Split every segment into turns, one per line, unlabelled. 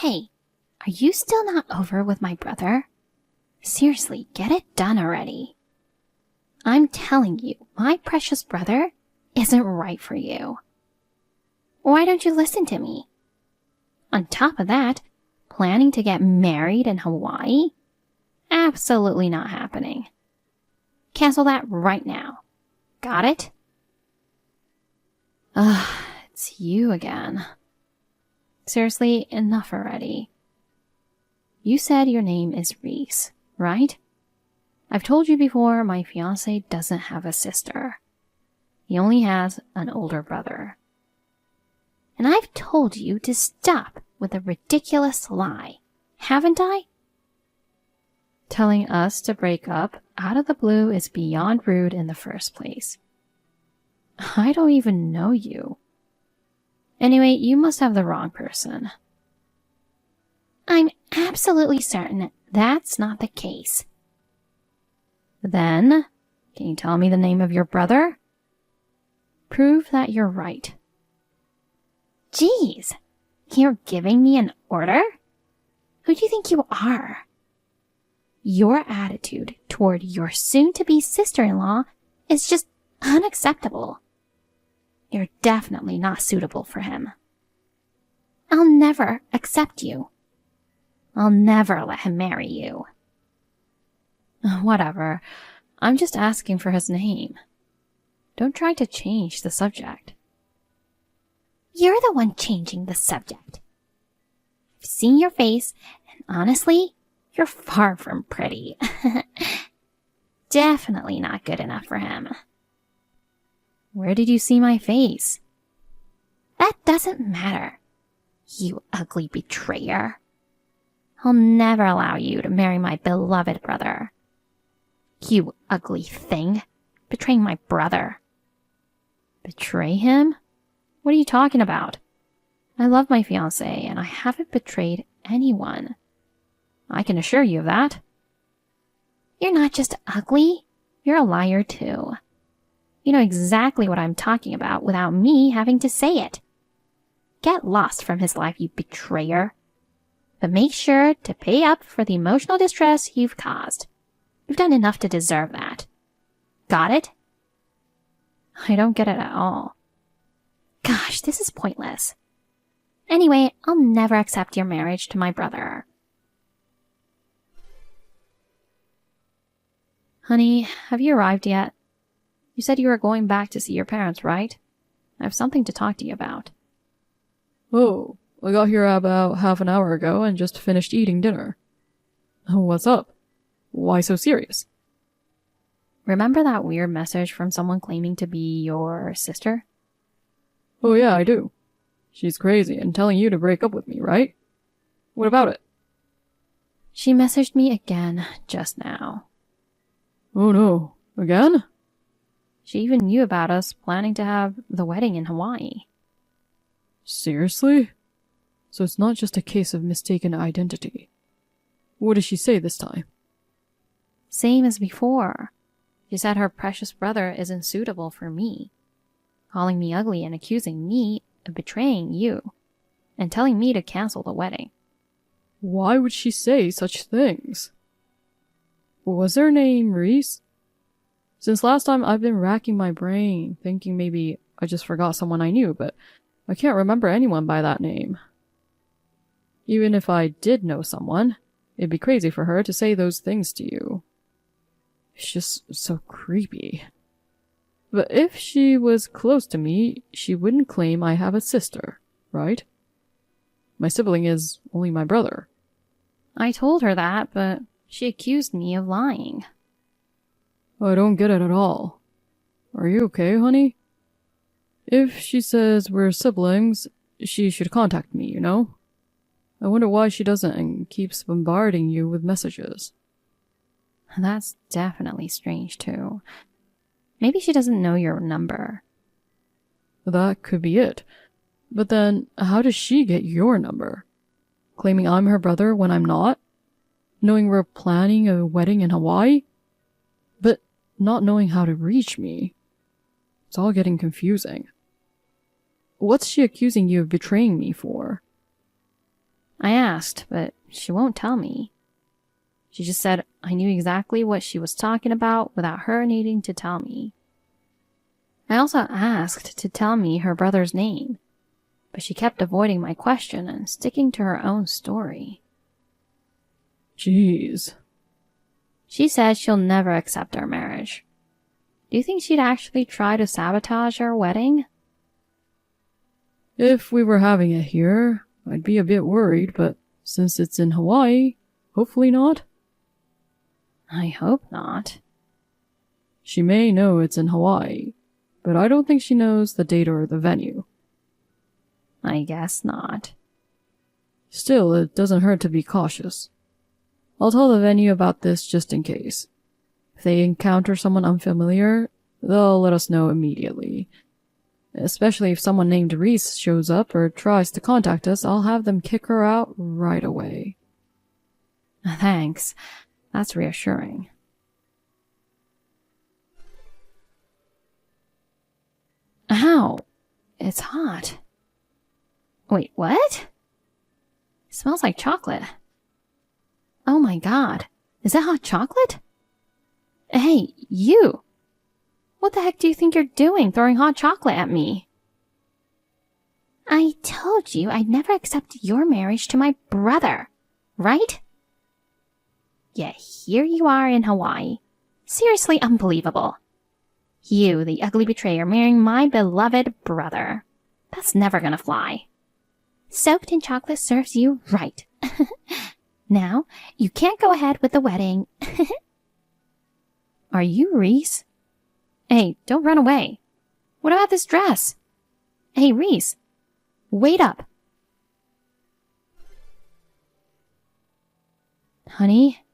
Hey, are you still not over with my brother? Seriously, get it done already. I'm telling you, my precious brother isn't right for you. Why don't you listen to me? On top of that, planning to get married in Hawaii? Absolutely not happening. Cancel that right now. Got it? It's you again. Seriously, enough already. You said your name is Reese, right? I've told you before my fiancé doesn't have a sister. He only has an older brother. And I've told you to stop with a ridiculous lie, haven't I? Telling us to break up out of the blue is beyond rude in the first place. I don't even know you. Anyway, you must have the wrong person. I'm absolutely certain that's not the case. Then, can you tell me the name of your brother? Prove that you're right. Geez, you're giving me an order? Who do you think you are? Your attitude toward your soon-to-be sister-in-law is just unacceptable. You're definitely not suitable for him. I'll never accept you. I'll never let him marry you. Whatever. I'm just asking for his name. Don't try to change the subject. You're the one changing the subject. I've seen your face, and honestly, you're far from pretty. Definitely not good enough for him. Where did you see my face? That doesn't matter, you ugly betrayer. I'll never allow you to marry my beloved brother. You ugly thing, betraying my brother. Betray him? What are you talking about? I love my fiancé, and I haven't betrayed anyone. I can assure you of that. You're not just ugly, you're a liar too. You know exactly what I'm talking about without me having to say it. Get lost from his life, you betrayer. But make sure to pay up for the emotional distress you've caused. You've done enough to deserve that. Got it? I don't get it at all. Gosh, this is pointless. Anyway, I'll never accept your marriage to my brother. Honey, have you arrived yet? You said you were going back to see your parents, right? I have something to talk to you about.
Oh, I got here about half an hour ago and just finished eating dinner. What's up? Why so serious?
Remember that weird message from someone claiming to be your sister?
Oh yeah, I do. She's crazy and telling you to break up with me, right? What about it?
She messaged me again just now.
Oh no, again?
She even knew about us planning to have the wedding in Hawaii.
Seriously? So it's not just a case of mistaken identity. What did she say this time?
Same as before. She said her precious brother isn't suitable for me, calling me ugly and accusing me of betraying you, and telling me to cancel the wedding.
Why would she say such things? Was her name Reese? Since last time I've been racking my brain, thinking maybe I just forgot someone I knew, but I can't remember anyone by that name. Even if I did know someone, it'd be crazy for her to say those things to you. It's just so creepy. But if she was close to me, she wouldn't claim I have a sister, right? My sibling is only my brother.
I told her that, but she accused me of lying.
I don't get it at all. Are you okay, honey? If she says we're siblings, she should contact me, you know? I wonder why she doesn't and keeps bombarding you with messages.
That's definitely strange, too. Maybe she doesn't know your number.
That could be it. But then, how does she get your number? Claiming I'm her brother when I'm not? Knowing we're planning a wedding in Hawaii? But not knowing how to reach me. It's all getting confusing. What's she accusing you of betraying me for?
I asked, but she won't tell me. She just said I knew exactly what she was talking about without her needing to tell me. I also asked to tell me her brother's name, but she kept avoiding my question and sticking to her own story.
Jeez.
She says she'll never accept our marriage. Do you think she'd actually try to sabotage our wedding?
If we were having it here, I'd be a bit worried, but since it's in Hawaii, hopefully not.
I hope not.
She may know it's in Hawaii, but I don't think she knows the date or the venue.
I guess not.
Still, it doesn't hurt to be cautious. I'll tell the venue about this just in case. If they encounter someone unfamiliar, they'll let us know immediately. Especially if someone named Reese shows up or tries to contact us, I'll have them kick her out right away.
Thanks. That's reassuring. Ow! It's hot. Wait, what? It smells like chocolate. Oh my god. Is that hot chocolate? Hey, you! What the heck do you think you're doing throwing hot chocolate at me? I told you I'd never accept your marriage to my brother, right? Yet here you are in Hawaii. Seriously unbelievable. You, the ugly betrayer, marrying my beloved brother. That's never gonna fly. Soaked in chocolate serves you right. Now, you can't go ahead with the wedding. Are you Reese? Hey, don't run away. What about this dress? Hey, Reese, wait up. Honey,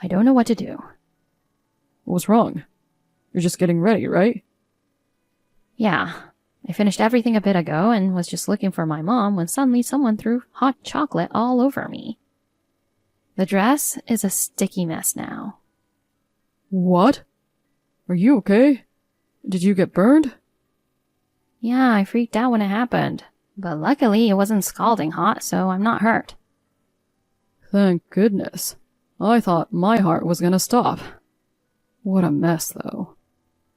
I don't know what to do.
What's wrong? You're just getting ready, right?
Yeah, I finished everything a bit ago and was just looking for my mom when suddenly someone threw hot chocolate all over me. The dress is a sticky mess now.
What? Are you okay? Did you get burned?
Yeah, I freaked out when it happened, but luckily it wasn't scalding hot, so I'm not hurt.
Thank goodness. I thought my heart was gonna stop. What a mess, though.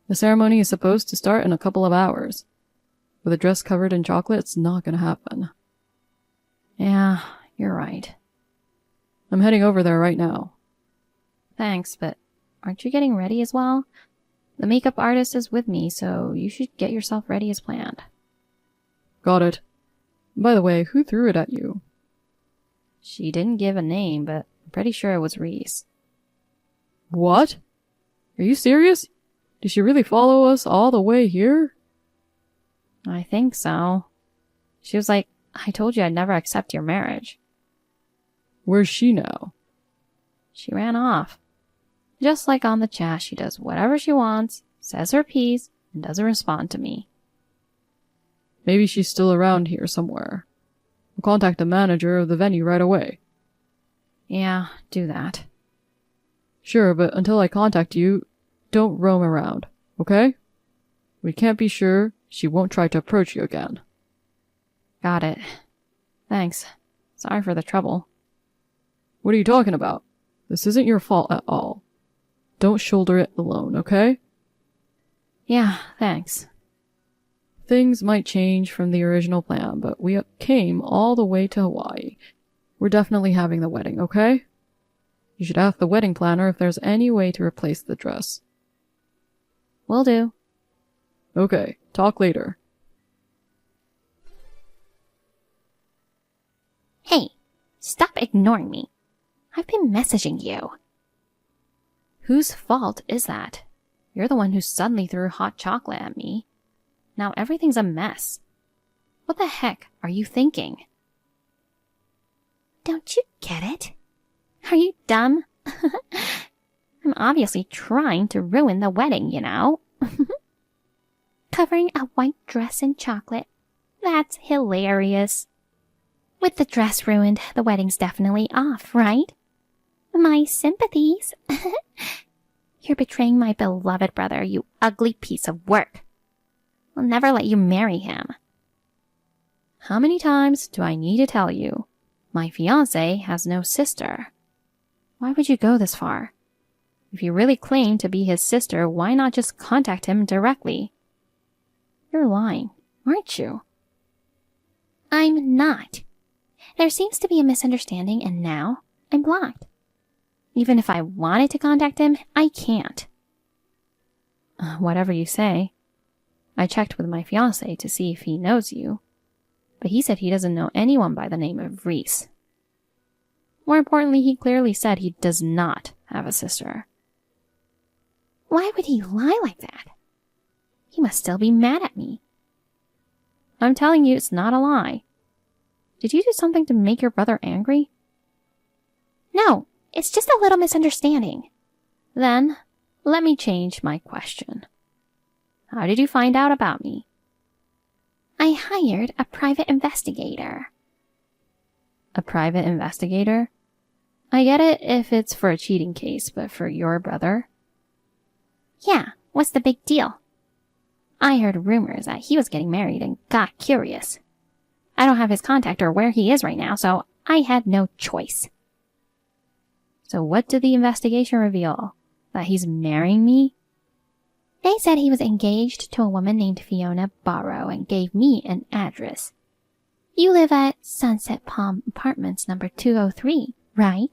The ceremony is supposed to start in a couple of hours. With a dress covered in chocolate, it's not gonna happen.
Yeah, you're right.
I'm heading over there right now.
Thanks, but aren't you getting ready as well? The makeup artist is with me, so you should get yourself ready as planned.
Got it. By the way, who threw it at you?
She didn't give a name, but I'm pretty sure it was Reese.
What? Are you serious? Did she really follow us all the way here?
I think so. She was like, I told you I'd never accept your marriage.
Where's she now?
She ran off. Just like on the chat, she does whatever she wants, says her piece, and doesn't respond to me.
Maybe she's still around here somewhere. I'll contact the manager of the venue right away.
Yeah, do that.
Sure, but until I contact you, don't roam around, okay? We can't be sure she won't try to approach you again.
Got it. Thanks. Sorry for the trouble.
What are you talking about? This isn't your fault at all. Don't shoulder it alone, okay?
Yeah, thanks.
Things might change from the original plan, but we came all the way to Hawaii. We're definitely having the wedding, okay? You should ask the wedding planner if there's any way to replace the dress.
Will do.
Okay, talk later.
Hey, stop ignoring me. I've been messaging you. Whose fault is that? You're the one who suddenly threw hot chocolate at me. Now everything's a mess. What the heck are you thinking? Don't you get it? Are you dumb? I'm obviously trying to ruin the wedding, you know? Covering a white dress in chocolate. That's hilarious. With the dress ruined, the wedding's definitely off, right? My sympathies. You're betraying my beloved brother, you ugly piece of work. I'll never let you marry him. How many times do I need to tell you? My fiancé has no sister. Why would you go this far? If you really claim to be his sister, why not just contact him directly? You're lying, aren't you? I'm not. There seems to be a misunderstanding, and now I'm blocked. Even if I wanted to contact him, I can't. Whatever you say. I checked with my fiancé to see if he knows you, but he said he doesn't know anyone by the name of Reese. More importantly, he clearly said he does not have a sister. Why would he lie like that? He must still be mad at me. I'm telling you, it's not a lie. Did you do something to make your brother angry? No, it's just a little misunderstanding. Then, let me change my question. How did you find out about me? I hired a private investigator. A private investigator? I get it if it's for a cheating case, but for your brother? Yeah, what's the big deal? I heard rumors that he was getting married and got curious. I don't have his contact or where he is right now, so I had no choice. So what did the investigation reveal? That he's marrying me? They said he was engaged to a woman named Fiona Barrow and gave me an address. You live at Sunset Palm Apartments number 203, right?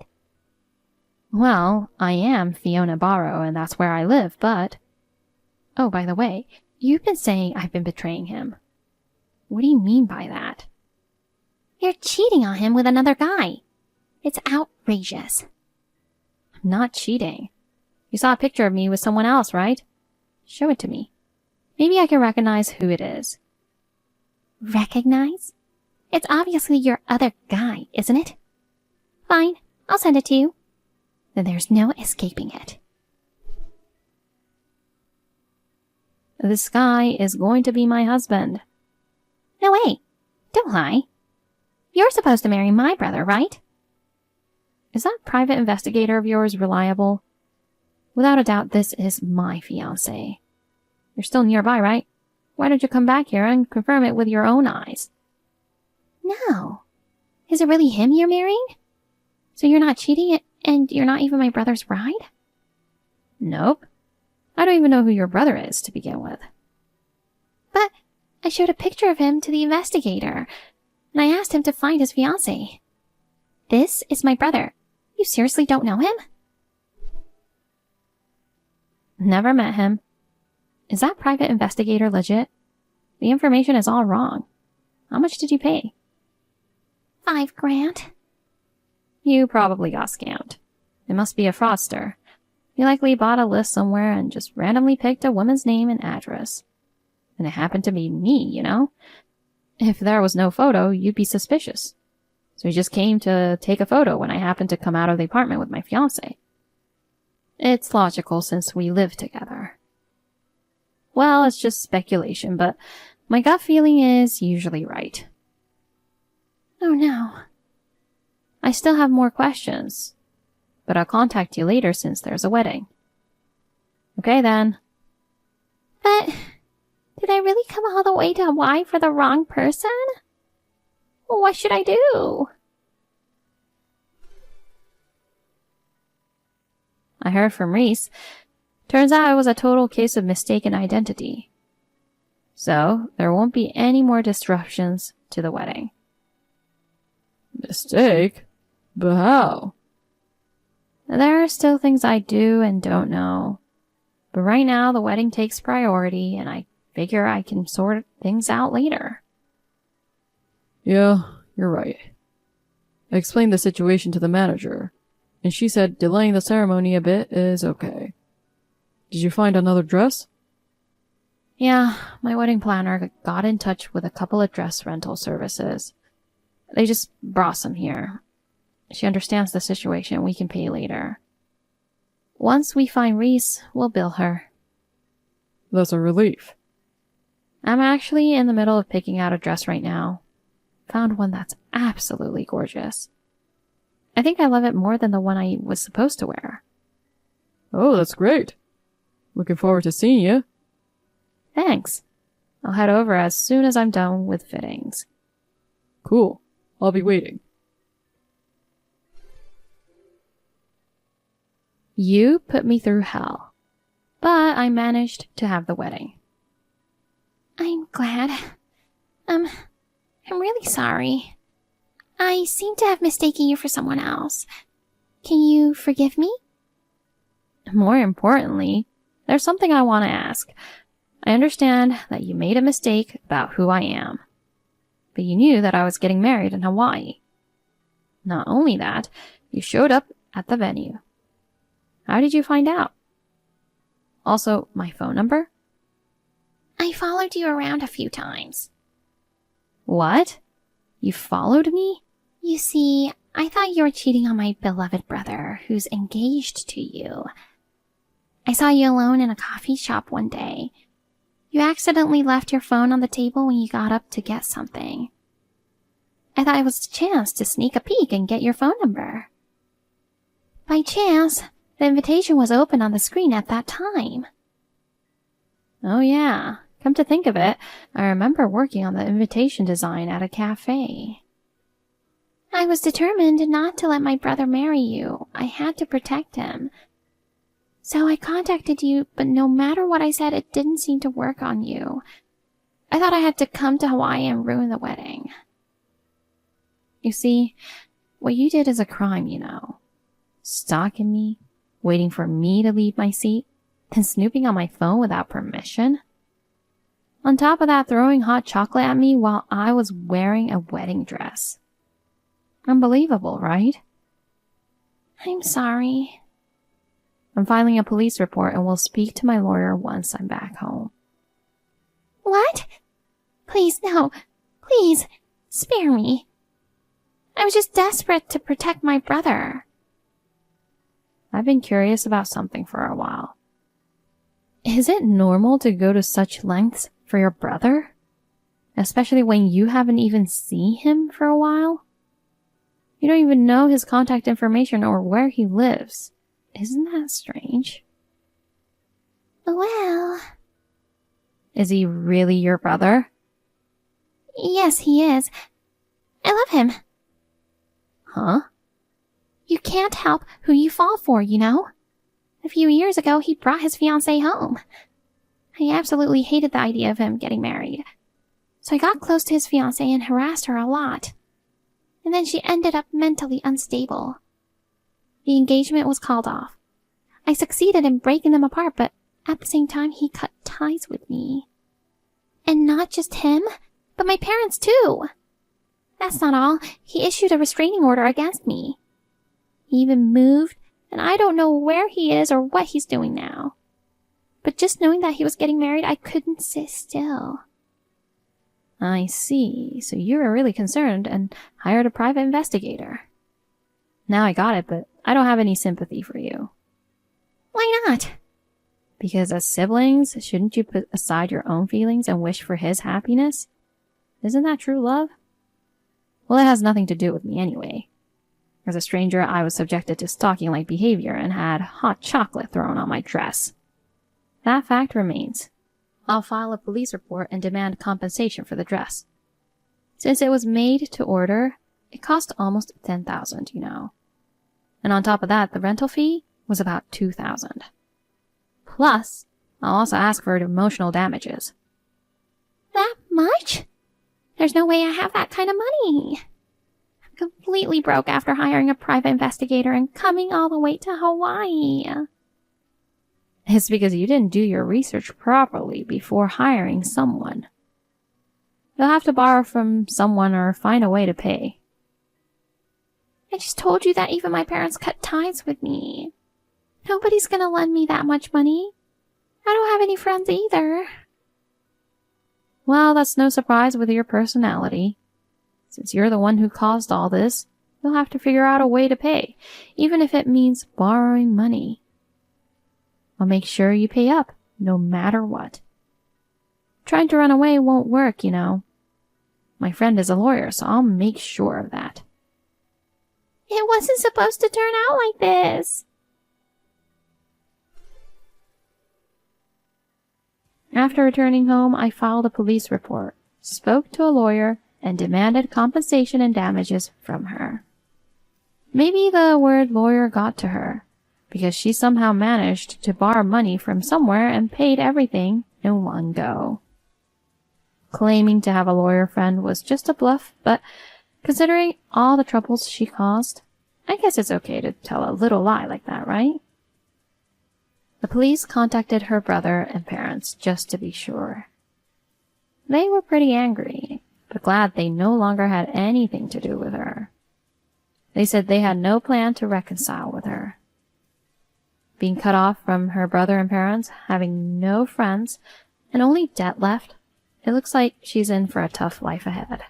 Well, I am Fiona Barrow and that's where I live, but... Oh, by the way, you've been saying I've been betraying him. What do you mean by that? You're cheating on him with another guy. It's outrageous. I'm not cheating. You saw a picture of me with someone else, right? Show it to me. Maybe I can recognize who it is. Recognize? It's obviously your other guy, isn't it? Fine, I'll send it to you. Then there's no escaping it. This guy is going to be my husband. No way. Don't lie. You're supposed to marry my brother, right? Is that private investigator of yours reliable? Without a doubt, this is my fiancé. You're still nearby, right? Why don't you come back here and confirm it with your own eyes? No. Is it really him you're marrying? So you're not cheating and you're not even my brother's bride? Nope. I don't even know who your brother is to begin with. But I showed a picture of him to the investigator, and I asked him to find his fiancée. This is my brother. You seriously don't know him? Never met him. Is that private investigator legit? The information is all wrong. How much did you pay? $5,000. You probably got scammed. It must be a fraudster. You likely bought a list somewhere and just randomly picked a woman's name and address. And it happened to be me, you know? If there was no photo, you'd be suspicious. So he just came to take a photo when I happened to come out of the apartment with my fiancé. It's logical since we live together. Well, it's just speculation, but my gut feeling is usually right. Oh no. I still have more questions, but I'll contact you later since there's a wedding. Okay then. But did I really come all the way to Hawaii for the wrong person? Well, what should I do? I heard from Reese. Turns out it was a total case of mistaken identity. So, there won't be any more disruptions to the wedding.
Mistake? But how?
There are still things I do and don't know. But right now, the wedding takes priority, and I figure I can sort things out later.
Yeah, you're right. I explained the situation to the manager, and she said delaying the ceremony a bit is okay. Did you find another dress?
Yeah, my wedding planner got in touch with a couple of dress rental services. They just brought some here. She understands the situation. We can pay later. Once we find Reese, we'll bill her.
That's a relief.
I'm actually in the middle of picking out a dress right now. Found one that's absolutely gorgeous. I think I love it more than the one I was supposed to wear.
Oh, that's great. Looking forward to seeing you.
Thanks. I'll head over as soon as I'm done with fittings.
Cool. I'll be waiting.
You put me through hell, but I managed to have the wedding. I'm glad. I'm really sorry. I seem to have mistaken you for someone else. Can you forgive me? More importantly, there's something I want to ask. I understand that you made a mistake about who I am, but you knew that I was getting married in Hawaii. Not only that, you showed up at the venue. How did you find out? Also, my phone number? I followed you around a few times. What? You followed me? You see, I thought you were cheating on my beloved brother, who's engaged to you. I saw you alone in a coffee shop one day. You accidentally left your phone on the table when you got up to get something. I thought it was a chance to sneak a peek and get your phone number. By chance, the invitation was open on the screen at that time. Oh yeah, come to think of it, I remember working on the invitation design at a cafe. I was determined not to let my brother marry you. I had to protect him. So I contacted you, but no matter what I said, it didn't seem to work on you. I thought I had to come to Hawaii and ruin the wedding. You see, what you did is a crime, you know. Stalking me, waiting for me to leave my seat, then snooping on my phone without permission. On top of that, throwing hot chocolate at me while I was wearing a wedding dress. Unbelievable, right? I'm sorry. I'm filing a police report and will speak to my lawyer once I'm back home. What? Please, no. Please, spare me. I was just desperate to protect my brother. I've been curious about something for a while. Is it normal to go to such lengths for your brother? Especially when you haven't even seen him for a while? You don't even know his contact information or where he lives. Isn't that strange? Well... Is he really your brother? Yes, he is. I love him. Huh? You can't help who you fall for, you know? A few years ago, he brought his fiancée home. I absolutely hated the idea of him getting married. So I got close to his fiancée and harassed her a lot. And then she ended up mentally unstable. The engagement was called off. I succeeded in breaking them apart, but at the same time, he cut ties with me. And not just him, but my parents too. That's not all. He issued a restraining order against me. He even moved, and I don't know where he is or what he's doing now. But just knowing that he was getting married, I couldn't sit still. I see. So you were really concerned and hired a private investigator. Now I got it, but I don't have any sympathy for you. Why not? Because as siblings, shouldn't you put aside your own feelings and wish for his happiness? Isn't that true love? Well, it has nothing to do with me anyway. As a stranger, I was subjected to stalking-like behavior and had hot chocolate thrown on my dress. That fact remains. I'll file a police report and demand compensation for the dress. Since it was made to order, it cost almost $10,000, you know. And on top of that, the rental fee was about $2,000. Plus, I'll also ask for emotional damages. That much? There's no way I have that kind of money. I'm completely broke after hiring a private investigator and coming all the way to Hawaii. It's because you didn't do your research properly before hiring someone. You'll have to borrow from someone or find a way to pay. I just told you that even my parents cut ties with me. Nobody's gonna lend me that much money. I don't have any friends either. Well, that's no surprise with your personality. Since you're the one who caused all this, you'll have to figure out a way to pay, even if it means borrowing money. I'll make sure you pay up, no matter what. Trying to run away won't work, you know. My friend is a lawyer, so I'll make sure of that. It wasn't supposed to turn out like this. After returning home, I filed a police report, spoke to a lawyer, and demanded compensation and damages from her. Maybe the word lawyer got to her, because she somehow managed to borrow money from somewhere and paid everything in one go. Claiming to have a lawyer friend was just a bluff, but considering all the troubles she caused, I guess it's okay to tell a little lie like that, right? The police contacted her brother and parents just to be sure. They were pretty angry, but glad they no longer had anything to do with her. They said they had no plan to reconcile with her. Being cut off from her brother and parents, having no friends, and only debt left, it looks like she's in for a tough life ahead.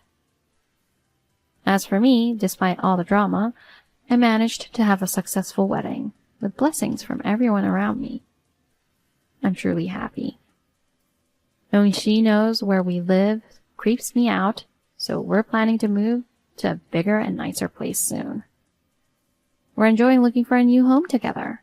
As for me, despite all the drama, I managed to have a successful wedding, with blessings from everyone around me. I'm truly happy. Knowing she knows where we live creeps me out, so we're planning to move to a bigger and nicer place soon. We're enjoying looking for a new home together.